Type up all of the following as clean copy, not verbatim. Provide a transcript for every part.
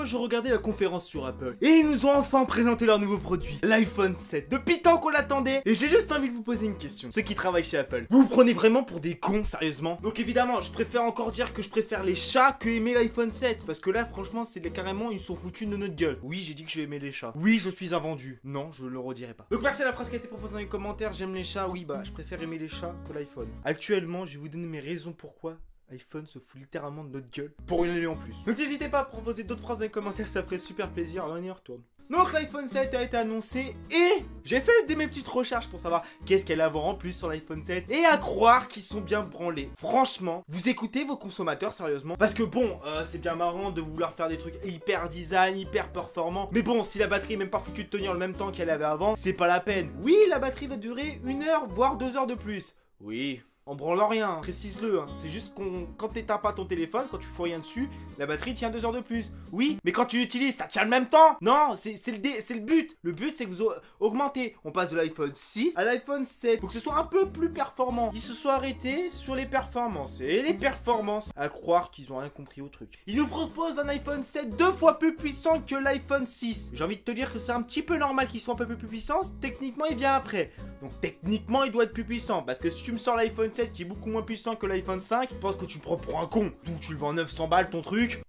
je regardais la conférence sur Apple et ils nous ont enfin présenté leur nouveau produit, l'iPhone 7. Depuis tant qu'on l'attendait, et j'ai juste envie de vous poser une question. Ceux qui travaillent chez Apple, vous vous prenez vraiment pour des cons, sérieusement? Donc évidemment, je préfère encore dire que je préfère les chats que aimer l'iPhone 7. Parce que là, franchement, c'est carrément, ils sont foutus de notre gueule. Oui, j'ai dit que je vais aimer les chats. Oui, je suis un vendu. Non, je le redirai pas. Donc merci à la phrase qui a été proposée dans les commentaires. J'aime les chats. Oui, bah, je préfère aimer les chats que l'iPhone. Actuellement, je vais vous donner mes raisons pourquoi iPhone se fout littéralement de notre gueule pour une année en plus. Donc n'hésitez pas à proposer d'autres phrases dans les commentaires, ça ferait super plaisir. On y retourne. Donc l'iPhone 7 a été annoncé et j'ai fait mes petites recherches pour savoir qu'est-ce qu'elle allait avoir en plus sur l'iPhone 7. Et à croire qu'ils sont bien branlés. Franchement, vous écoutez vos consommateurs sérieusement? Parce que bon, c'est bien marrant de vouloir faire des trucs hyper design, hyper performants. Mais bon, si la batterie est même pas foutue de tenir le même temps qu'elle avait avant, c'est pas la peine. Oui, la batterie va durer 1 heure, voire 2 heures de plus. Oui. En branlant rien, précise-le, hein. C'est juste quand t'éteins pas ton téléphone, quand tu fous rien dessus, la batterie tient 2 heures de plus. Oui, mais quand tu l'utilises, ça tient le même temps. Non, c'est le but. Le but, c'est que vous augmentez. On passe de l'iPhone 6 à l'iPhone 7. Faut que ce soit un peu plus performant. Ils se sont arrêtés sur les performances. Et les performances, à croire qu'ils ont rien compris au truc. Ils nous proposent un iPhone 7 2 fois plus puissant que l'iPhone 6. J'ai envie de te dire que c'est un petit peu normal qu'il soit un peu plus puissant. Techniquement, il vient après. Donc techniquement, il doit être plus puissant. Parce que si tu me sors l'iPhone 7 qui est beaucoup moins puissant que l'iPhone 5, je pense que tu me prends pour un con. Donc tu le vends 900 balles ton truc.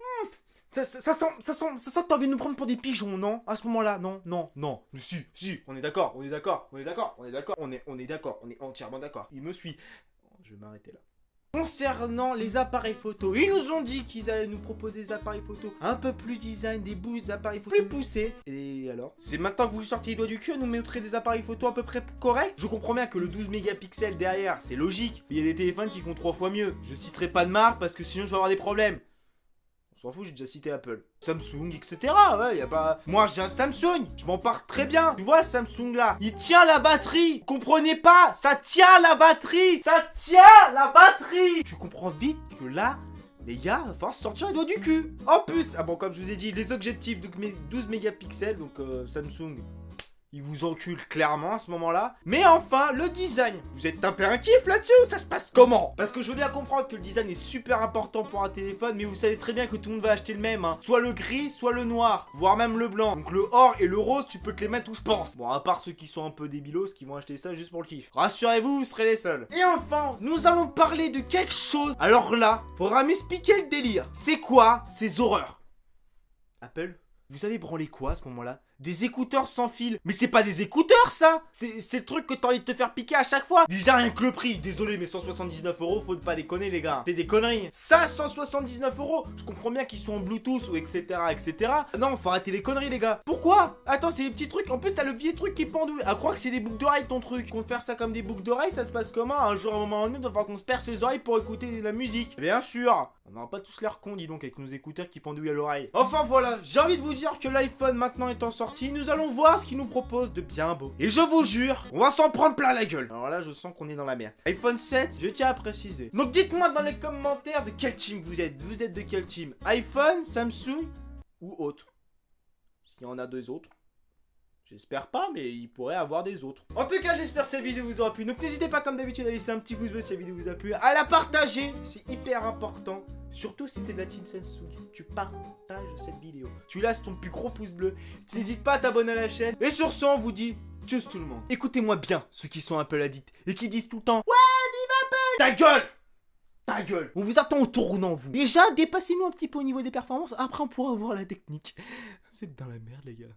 Ça sent que t'as envie de nous prendre pour des pigeons, non? À ce moment-là, non. Si, on est d'accord, on est entièrement d'accord. Il me suit. Je vais m'arrêter là. Concernant les appareils photo, ils nous ont dit qu'ils allaient nous proposer des appareils photo un peu plus design, des bouts appareils photo plus poussés. Et alors? C'est maintenant que vous sortez les doigts du cul à nous mettre des appareils photo à peu près corrects? Je comprends bien que le 12 mégapixels derrière, c'est logique. Il y a des téléphones qui font 3 fois mieux. Je citerai pas de marque parce que sinon je vais avoir des problèmes. On s'en fout, j'ai déjà cité Apple. Samsung, etc. Ouais, y a pas... Moi, j'ai un Samsung. Je m'en parle très bien. Tu vois, Samsung là, il tient la batterie. Comprenez pas? Ça tient la batterie. Tu comprends vite que là, les gars, il va falloir sortir les doigts du cul. En plus, ah bon, comme je vous ai dit, les objectifs de 12 mégapixels, donc Samsung... Il vous encule clairement à ce moment-là. Mais enfin, le design. Vous êtes tapé un kiff là-dessus ou ça se passe comment? Parce que je veux bien comprendre que le design est super important pour un téléphone, mais vous savez très bien que tout le monde va acheter le même. Hein. Soit le gris, soit le noir, voire même le blanc. Donc le or et le rose, tu peux te les mettre où je pense. Bon, à part ceux qui sont un peu débilos, qui vont acheter ça juste pour le kiff. Rassurez-vous, vous serez les seuls. Et enfin, nous allons parler de quelque chose. Alors là, faudra m'expliquer le délire. C'est quoi ces horreurs? Apple, vous avez branlé quoi à ce moment-là? Des écouteurs sans fil. Mais c'est pas des écouteurs ça. C'est le truc que t'as envie de te faire piquer à chaque fois. Déjà rien que le prix. Désolé mais 179 €, faut pas déconner les gars. C'est des conneries. Ça 179 €. Je comprends bien qu'ils sont en Bluetooth ou etc. Non faut arrêter les conneries les gars. Pourquoi? Attends c'est des petits trucs. En plus t'as le vieux truc qui est pendu. À croire que c'est des boucles d'oreilles ton truc. Qu'on faire ça comme des boucles d'oreilles, ça se passe comment? Un jour à un moment donné il va falloir qu'on se perce les oreilles pour écouter la musique. Bien sûr. On n'aura pas tous l'air con dis donc avec nos écouteurs qui pendouillent à l'oreille. Enfin voilà, j'ai envie de vous dire que l'iPhone maintenant étant sorti, nous allons voir ce qu'il nous propose de bien beau. Et je vous jure, on va s'en prendre plein la gueule. Alors là, je sens qu'on est dans la merde. iPhone 7, je tiens à préciser. Donc dites-moi dans les commentaires de quel team vous êtes. Vous êtes de quel team? iPhone, Samsung ou autre? S'il y en a 2 autres. J'espère pas, mais il pourrait avoir des autres. En tout cas, j'espère que cette vidéo vous aura plu. Donc n'hésitez pas comme d'habitude à laisser un petit pouce bleu si la vidéo vous a plu. À la partager, c'est hyper important. Surtout si t'es de la team Samsung. Tu partages cette vidéo. Tu laisses ton plus gros pouce bleu. Tu n'hésites pas à t'abonner à la chaîne. Et sur ce, on vous dit tchuss tout le monde. Écoutez-moi bien, ceux qui sont Apple addicts et qui disent tout le temps ouais, vive Apple. Ta gueule! Ta gueule! On vous attend au tournant, vous. Déjà, dépassez-nous un petit peu au niveau des performances. Après, on pourra voir la technique. Vous êtes dans la merde, les gars.